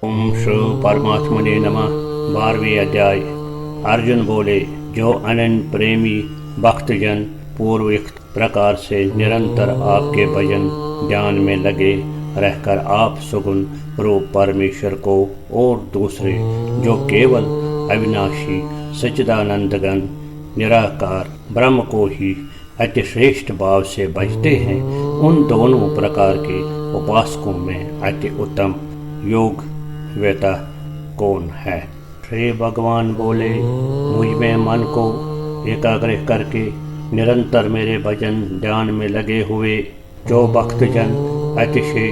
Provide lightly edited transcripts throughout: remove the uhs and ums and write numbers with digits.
ओम श्री परमात्मने नमः। 12वें अध्याय। अर्जुन बोले, जो अनन्य प्रेमी भक्तजन पूर्वोक्त प्रकार से निरंतर आपके भजन ध्यान में लगे रहकर आप सुगुण रूप परमेश्वर को और दूसरे जो केवल अविनाशी सच्चिदानंदघन निराकार ब्रह्म को ही अतिश्रेष्ठ भाव से भजते हैं, उन दोनों प्रकार के उपासकों में अति उत्तम योग वेता कौन है? श्री भगवान बोले, मुझ में मन को एकाग्र करके निरंतर मेरे भजन ध्यान में लगे हुए जो भक्तजन अतिशय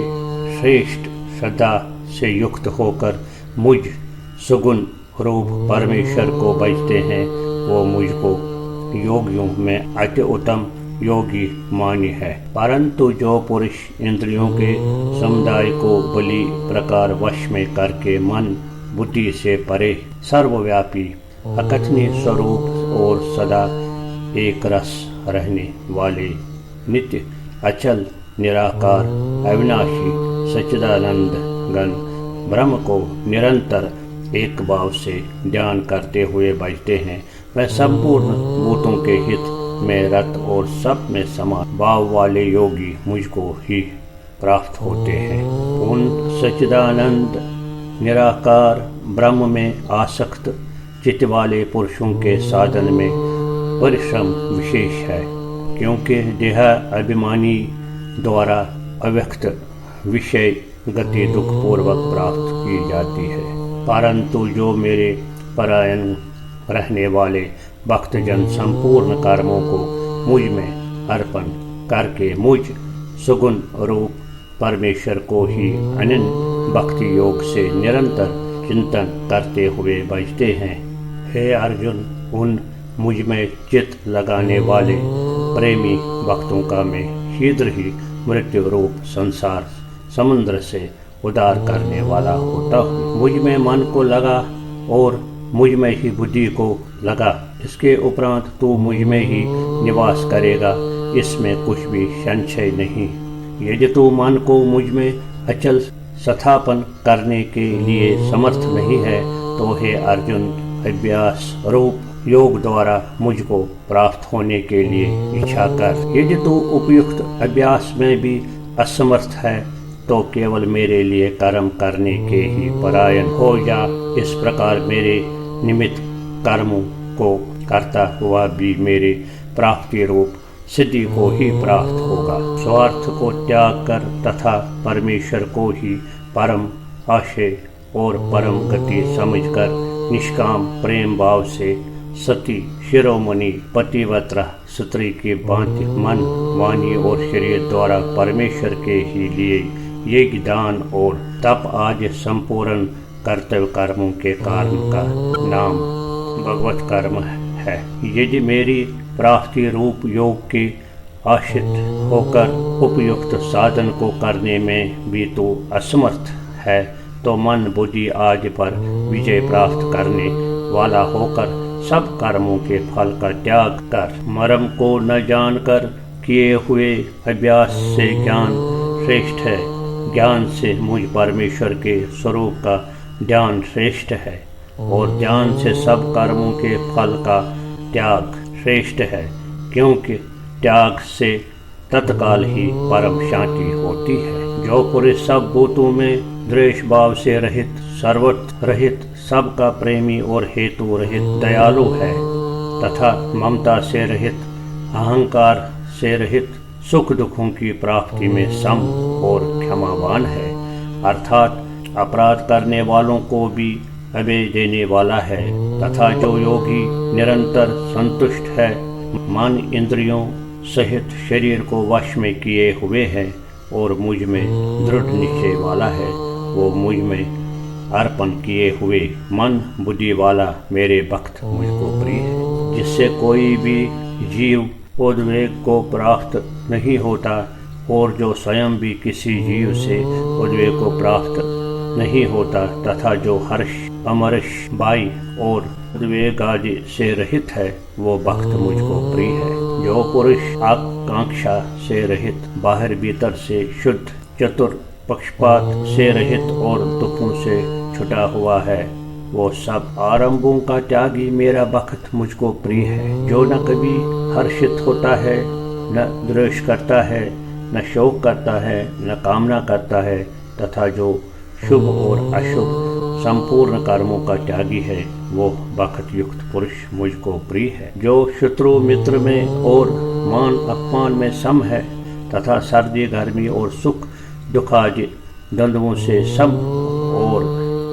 श्रेष्ठ श्रद्धा से युक्त होकर मुझ सुगुण रूप परमेश्वर को भजते हैं, वो मुझको योगियों में अति उत्तम योगी मान्य है। परंतु जो पुरुष इंद्रियों के समुदाय को बलि प्रकार वश में करके मन बुद्धि से परे सर्वव्यापी अकथनीय स्वरूप और सदा एक रस रहने वाले नित्य अचल निराकार अविनाशी सच्चिदानंद घन ब्रह्म को निरंतर एक भाव से ध्यान करते हुए भजते हैं, वह संपूर्ण भूतों के हित में रत और सब में समान भाव वाले योगी मुझको ही प्राप्त होते हैं। उन सच्चिदानंद निराकार ब्रह्म में आसक्त चित्त वाले पुरुषों के साधन में परिश्रम विशेष है, क्योंकि देह अभिमानी द्वारा अव्यक्त विषय गति दुख पूर्वक प्राप्त की जाती है। परंतु जो मेरे परायण रहने वाले भक्तजन संपूर्ण कर्मों को मुझ में अर्पण करके मुझ सुगुण रूप परमेश्वर को ही अनन्य भक्ति योग से निरंतर चिंतन करते हुए भजते हैं। हे अर्जुन, उन मुझ में चित्त लगाने वाले प्रेमी भक्तों का मैं शीघ्र ही मृत्यु रूप संसार समुद्र से उद्धार करने वाला होता हूँ। मुझ में मन को लगा और मुझ में ही बुद्धि को लगा, इसके उपरांत तू मुझ में ही निवास करेगा, इसमें कुछ भी संशय नहीं। यदि तू मन को मुझ में अचल स्थापन करने के लिए समर्थ नहीं है, तो हे अर्जुन, अभ्यास रूप योग द्वारा मुझको प्राप्त होने के लिए इच्छा कर। यदि तू उपयुक्त अभ्यास में भी असमर्थ है, तो केवल मेरे लिए कर्म करने के ही परायण हो जा। इस प्रकार मेरे निमित्त कर्मों को करता हुआ भी मेरे प्राप्ति रूप सिद्धि को ही प्राप्त होगा। स्वार्थ को त्याग कर तथा परमेश्वर को ही परम आशय और परम गति समझकर निष्काम प्रेम भाव से सती शिरोमणि पतिव्रता स्त्री की भांति मन वाणी और शरीर द्वारा परमेश्वर के ही लिए यज्ञ दान और तप आदि संपूर्ण कर्तव्य कर्मों के कारण का नाम भगवत कर्म है। यदि मेरी प्राप्ति रूप योग के आश्रित होकर उपयुक्त साधन को करने में भी तो असमर्थ है, तो मन बुद्धि आदि पर विजय प्राप्त करने वाला होकर सब कर्मों के फल का त्याग कर मर्म को न जानकर किए हुए अभ्यास से ज्ञान श्रेष्ठ है। ज्ञान से मुझ परमेश्वर के स्वरूप का ध्यान श्रेष्ठ है और ध्यान से सब कर्मों के फल का त्याग श्रेष्ठ है, क्योंकि त्याग से तत्काल ही परम शांति होती है। जो पुरुष सब भूतों में द्वेष भाव से रहित सर्वत्र रहित सबका प्रेमी और हेतु रहित दयालु है तथा ममता से रहित अहंकार से रहित सुख दुखों की प्राप्ति में सम और क्षमावान है, अर्थात अपराध करने वालों को भी अभय देने वाला है, तथा जो योगी निरंतर संतुष्ट है, मन इंद्रियों सहित शरीर को वश में किए हुए है और मुझ में दृढ़ निश्चय वाला है, वो मुझ में अर्पण किए हुए मन बुद्धि वाला मेरे भक्त मुझको प्रिय है। जिससे कोई भी जीव उद्वेग को प्राप्त नहीं होता और जो स्वयं भी किसी जीव से उद्वेग को प्राप्त नहीं होता, तथा जो हर्ष अमर्ष बाई और उद्वेग आदि से रहित है, वो भक्त मुझको प्रिय है। जो पुरुष आकांक्षा से रहित बाहर भीतर से शुद्ध चतुर पक्षपात से रहित और दुखों से छुटा हुआ है। वो सब आरंभों का त्यागी मेरा बख्त मुझको प्रिय है, जो न कभी हर्षित होता है, न द्वेष करता है, न शोक करता है, न कामना करता है, तथा जो शुभ और अशुभ संपूर्ण कर्मों का त्यागी है, वो बख्त युक्त पुरुष मुझको प्रिय है। जो शत्रु मित्र में और मान अपमान में सम है, तथा सर्दी गर्मी और सुख दुख आदि द्वंद्वों से सम और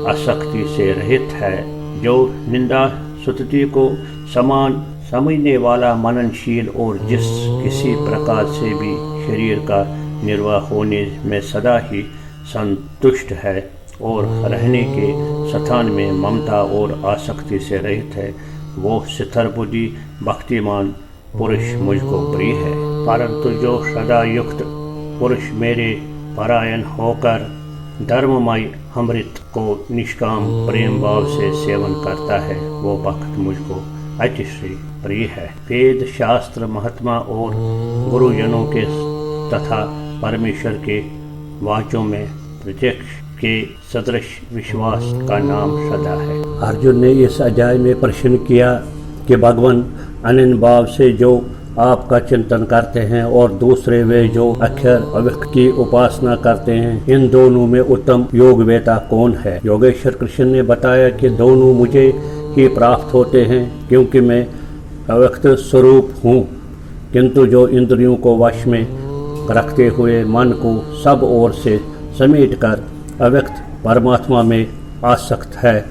आसक्ति से रहित है। जो निंदा स्तुति को समान समझने वाला मननशील और जिस किसी प्रकार से भी शरीर का निर्वाह होने में सदा ही संतुष्ट है और रहने के स्थान में ममता और आसक्ति से रहित है, वो स्थिर बुद्धि भक्तिमान पुरुष मुझको प्रिय है। परंतु जो सदा युक्त पुरुष मेरे परायण होकर धर्ममय अमृत को निष्काम प्रेम भाव से सेवन करता है, वो भक्त मुझको अतिशय प्रिय है। वेद शास्त्र महात्मा और गुरुजनों के तथा परमेश्वर के वाचों में प्रत्यक्ष के सदृश विश्वास का नाम सदा है। अर्जुन ने इस अध्याय में प्रश्न किया कि भगवान अनन्य भाव से जो आपका चिंतन करते हैं और दूसरे वे जो अक्षर अव्यक्त की उपासना करते हैं, इन दोनों में उत्तम योगवेता कौन है? योगेश्वर कृष्ण ने बताया कि दोनों मुझे ही प्राप्त होते हैं, क्योंकि मैं अव्यक्त स्वरूप हूँ, किंतु जो इंद्रियों को वश में रखते हुए मन को सब ओर से समेटकर अव्यक्त परमात्मा में आसक्त है,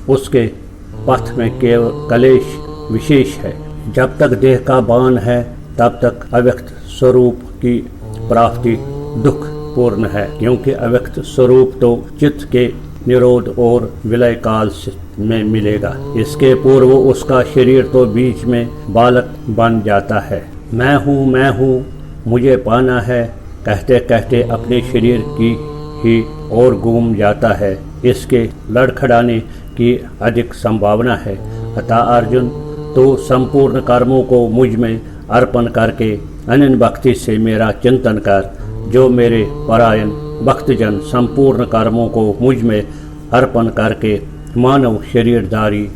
उसके पथ में केवल कलेश विशेष है। जब तक देह का बान है, तब तक अव्यक्त स्वरूप की प्राप्ति दुख पूर्ण है, क्योंकि अव्यक्त स्वरूप तो चित्त के निरोध और विलय काल में मिलेगा। इसके पूर्व उसका शरीर तो बीच में बालक बन जाता है। मैं हूँ मुझे पाना है कहते कहते अपने शरीर की ही ओर घूम जाता है। इसके लड़खड़ाने की अधिक संभावना है। अतः अर्जुन, तो संपूर्ण कर्मों को मुझ में अर्पण करके अनन्य भक्ति से मेरा चिंतन कर। जो मेरे परायण भक्तजन संपूर्ण कर्मों को मुझ में अर्पण करके मानव शरीरधारी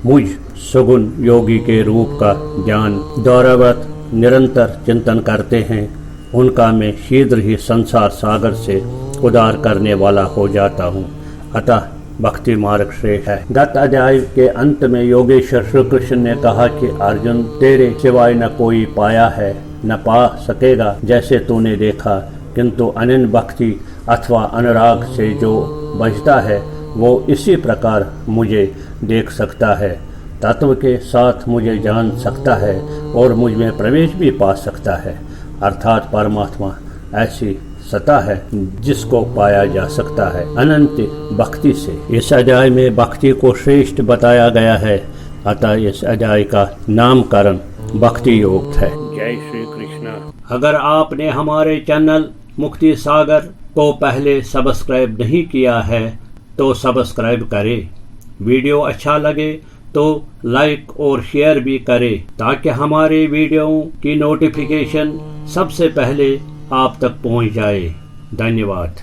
मुझ सुगुण योगी के रूप का ज्ञान दौरावत निरंतर चिंतन करते हैं, उनका मैं शीघ्र ही संसार सागर से उद्धार करने वाला हो जाता हूँ। अतः भक्ति मार्ग श्रेष्ठ है। गत अध्याय के अंत में योगेश्वर श्री कृष्ण ने कहा कि अर्जुन, तेरे सिवाय न कोई पाया है, न पा सकेगा जैसे तूने देखा, किंतु अनन्य भक्ति अथवा अनुराग से जो बचता है, वो इसी प्रकार मुझे देख सकता है, तत्व के साथ मुझे जान सकता है और मुझ में प्रवेश भी पा सकता है। अर्थात परमात्मा ऐसी सत्ता है जिसको पाया जा सकता है अनंत भक्ति से। इस अध्याय में भक्ति को श्रेष्ठ बताया गया है, अतः इस अध्याय का नामकरण भक्ति योग है। जय श्री कृष्ण। अगर आपने हमारे चैनल मुक्ति सागर को पहले सब्सक्राइब नहीं किया है तो सब्सक्राइब करें। वीडियो अच्छा लगे तो लाइक और शेयर भी करें, ताकि हमारे वीडियो की नोटिफिकेशन सबसे पहले आप तक पहुंच जाए। धन्यवाद।